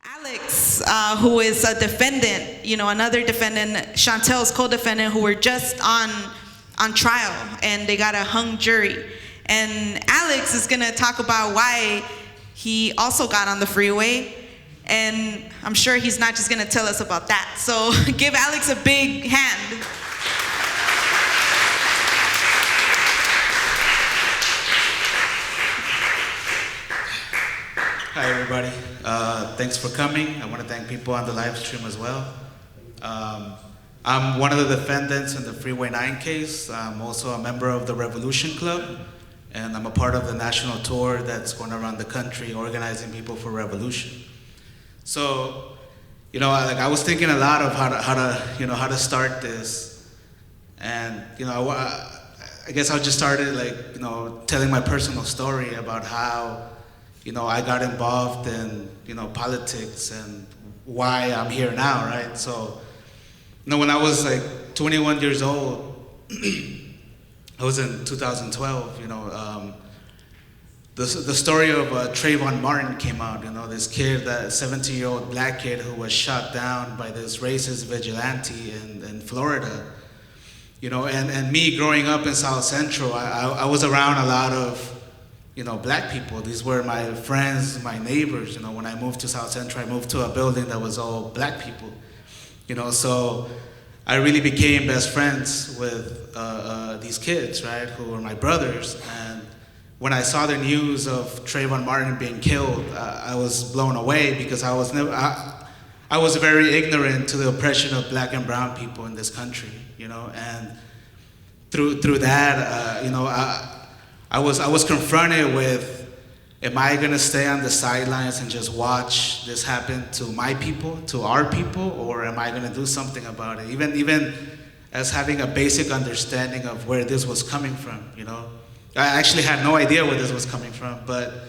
Alex, who is a defendant, another defendant, Chantel's co-defendant, who were just on trial, and they got a hung jury. And Alex is gonna talk about why he also got on the freeway, and I'm sure he's not just gonna tell us about that. So give Alex a big hand. Hi, everybody. Thanks for coming. I want to thank people on the live stream as well. I'm one of the defendants in the Freeway 9 case. I'm also a member of the Revolution Club, and I'm a part of the national tour that's going around the country organizing people for revolution. So, I was thinking a lot of how to start this, and I guess I just started telling my personal story about how I got involved in, politics and why I'm here now, right? So, when I was 21 years old, I was in 2012, the story of Trayvon Martin came out, this kid, that 17-year-old black kid who was shot down by this racist vigilante in Florida, and me growing up in South Central, I was around a lot of black people. These were my friends, my neighbors. When I moved to South Central, I moved to a building that was all black people. So I really became best friends with these kids, right, who were my brothers. And when I saw the news of Trayvon Martin being killed, I was blown away because I was very ignorant to the oppression of black and brown people in this country, and through that, I was confronted with, am I gonna stay on the sidelines and just watch this happen to my people, to our people, or am I gonna do something about it? Even as having a basic understanding of where this was coming from, I actually had no idea where this was coming from, but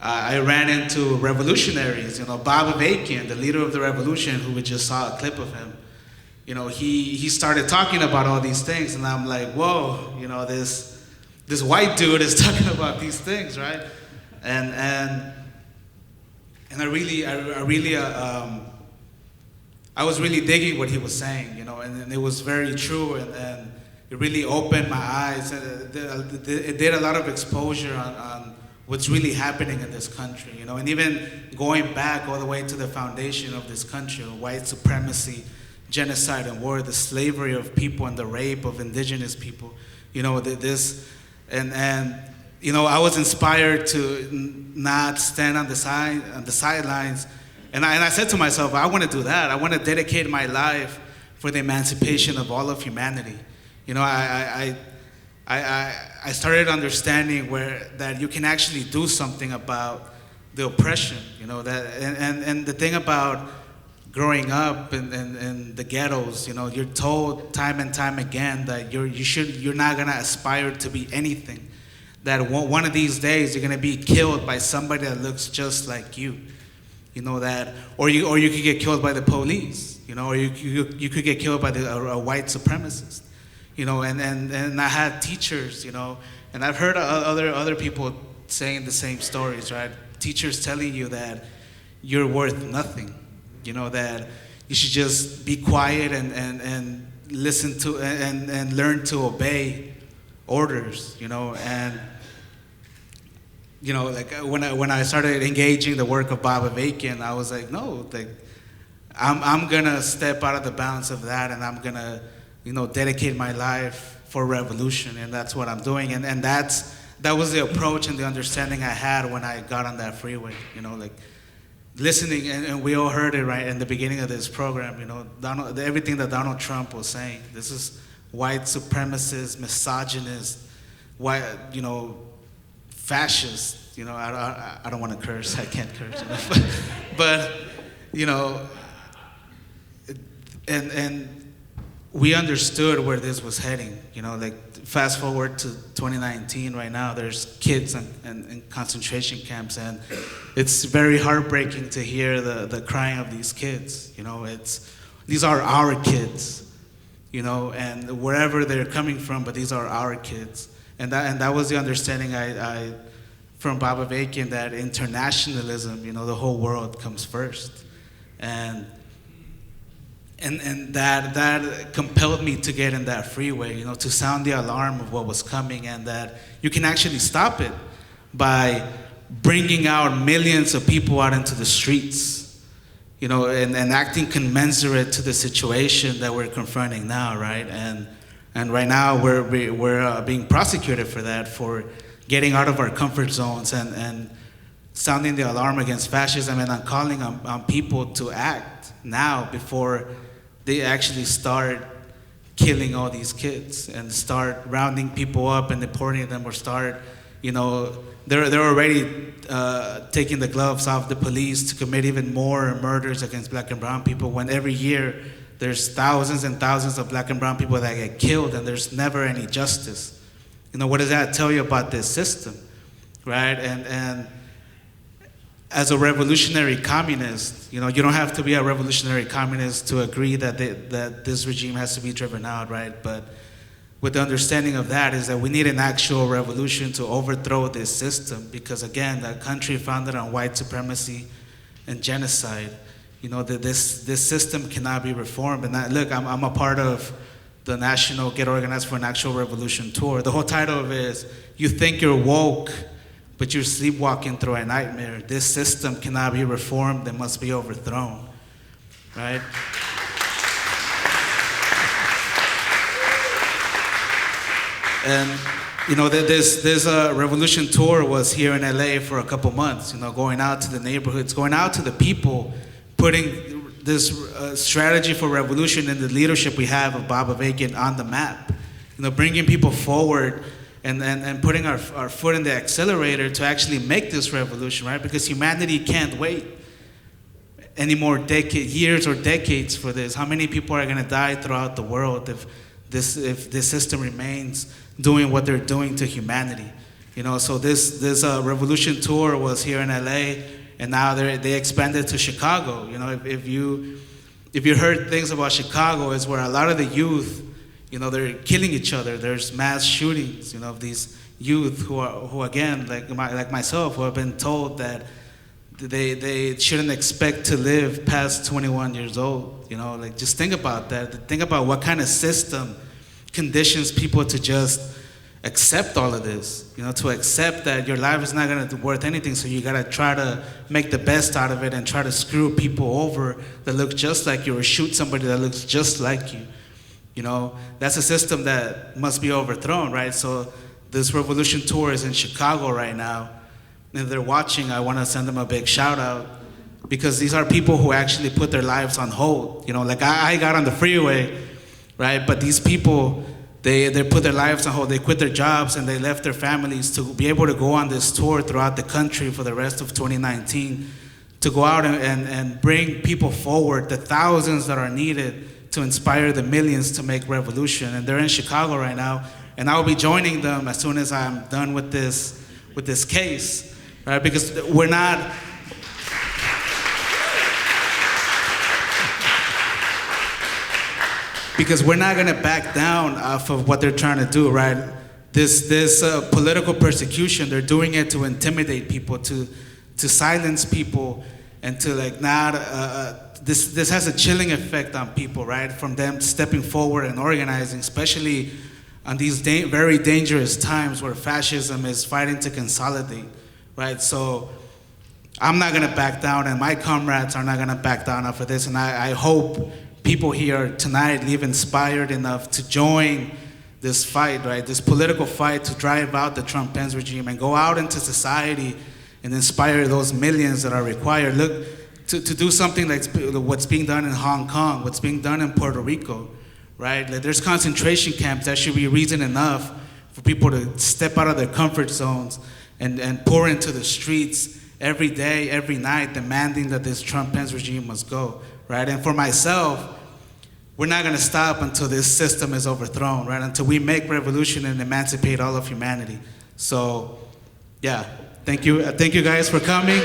I ran into revolutionaries, Bob Avakian, the leader of the revolution, who we just saw a clip of him. He started talking about all these things, and I'm like, whoa, this white dude is talking about these things, right? And I was really digging what he was saying, and it was very true, and it really opened my eyes. It did a lot of exposure on what's really happening in this country, and even going back all the way to the foundation of this country, white supremacy, genocide and war, the slavery of people and the rape of indigenous people, I was inspired to not stand on the sidelines, and I said to myself, I want to do that. I want to dedicate my life for the emancipation of all of humanity. I started understanding that you can actually do something about the oppression. And the thing about growing up in the ghettos, you're told time and time again that you're not gonna aspire to be anything. That one of these days you're gonna be killed by somebody that looks just like you. Or you could get killed by the police. Or you could get killed by a white supremacist. And I had teachers. And I've heard other people saying the same stories, right? Teachers telling you that you're worth nothing. That you should just be quiet and listen to and learn to obey orders, and when I started engaging the work of Bob Avakian, I was like, no, I'm gonna step out of the bounds of that, and I'm gonna dedicate my life for revolution, and that's what I'm doing, and that was the approach and the understanding I had when I got on that freeway, listening, and we all heard it right in the beginning of this program, everything that Donald Trump was saying. This is white supremacist, misogynist, white, fascist. I don't want to curse. I can't curse. But and we understood where this was heading. Fast forward to 2019 right now, there's kids in concentration camps, and it's very heartbreaking to hear the crying of these kids. These are our kids, and wherever they're coming from, but these are our kids. And that was the understanding I from Bob Avakian, that internationalism, the whole world comes first. And that compelled me to get in that freeway, to sound the alarm of what was coming, and that you can actually stop it by bringing out millions of people out into the streets, and acting commensurate to the situation that we're confronting now, right? And right now we're being prosecuted for that, for getting out of our comfort zones and sounding the alarm against fascism, and calling on people to act now before they actually start killing all these kids and start rounding people up and deporting them, or start, they're already taking the gloves off the police to commit even more murders against black and brown people, when every year there's thousands and thousands of black and brown people that get killed and there's never any justice. What does that tell you about this system, right? And as a revolutionary communist, you don't have to be a revolutionary communist to agree that this regime has to be driven out, right? But with the understanding of that is that we need an actual revolution to overthrow this system, because again, a country founded on white supremacy and genocide, that this system cannot be reformed. And look, I'm a part of the National Get Organized for an Actual Revolution tour. The whole title of it is, "You think you're woke, but you're sleepwalking through a nightmare. This system cannot be reformed, it must be overthrown," right? And this revolution tour was here in LA for a couple months, going out to the neighborhoods, going out to the people, putting this strategy for revolution and the leadership we have of Bob Avakian on the map, bringing people forward and putting our foot in the accelerator to actually make this revolution, right? Because humanity can't wait any more years or decades for this. How many people are going to die throughout the world if this system remains doing what they're doing to humanity? So this revolution tour was here in LA, and now they expanded to Chicago. If you heard things about Chicago, is where a lot of the youth, they're killing each other. There's mass shootings, of these youth who again, like myself, who have been told that they shouldn't expect to live past 21 years old. Just think about that. Think about what kind of system conditions people to just accept all of this, to accept that your life is not going to be worth anything, so you got to try to make the best out of it and try to screw people over that look just like you, or shoot somebody that looks just like you. That's a system that must be overthrown, right? So this revolution tour is in Chicago right now. And if they're watching, I want to send them a big shout out, because these are people who actually put their lives on hold. I got on the freeway, right? But these people, they put their lives on hold. They quit their jobs and they left their families to be able to go on this tour throughout the country for the rest of 2019, to go out and bring people forward, the thousands that are needed to inspire the millions to make revolution. And they're in Chicago right now, and I will be joining them as soon as I'm done with this case, right? Because we're not going to back down off of what they're trying to do, right? This political persecution, they're doing it to intimidate people, to silence people, and to this has a chilling effect on people, right? From them stepping forward and organizing, especially on these very dangerous times where fascism is fighting to consolidate, right? So I'm not gonna back down, and my comrades are not gonna back down off of this, and I hope people here tonight leave inspired enough to join this fight, right? This political fight to drive out the Trump-Pence regime and go out into society and inspire those millions that are required. Look, to do something like what's being done in Hong Kong, what's being done in Puerto Rico, right? There's concentration camps. That should be reason enough for people to step out of their comfort zones and pour into the streets every day, every night, demanding that this Trump-Pence regime must go, right? And for myself, we're not gonna stop until this system is overthrown, right? Until we make revolution and emancipate all of humanity. So, yeah, thank you guys for coming.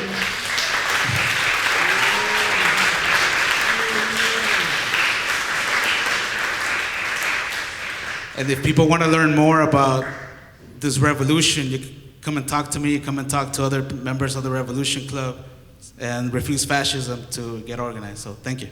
And if people want to learn more about this revolution, you can come and talk to me, come and talk to other members of the Revolution Club. and Refuse Fascism to get organized. So thank you.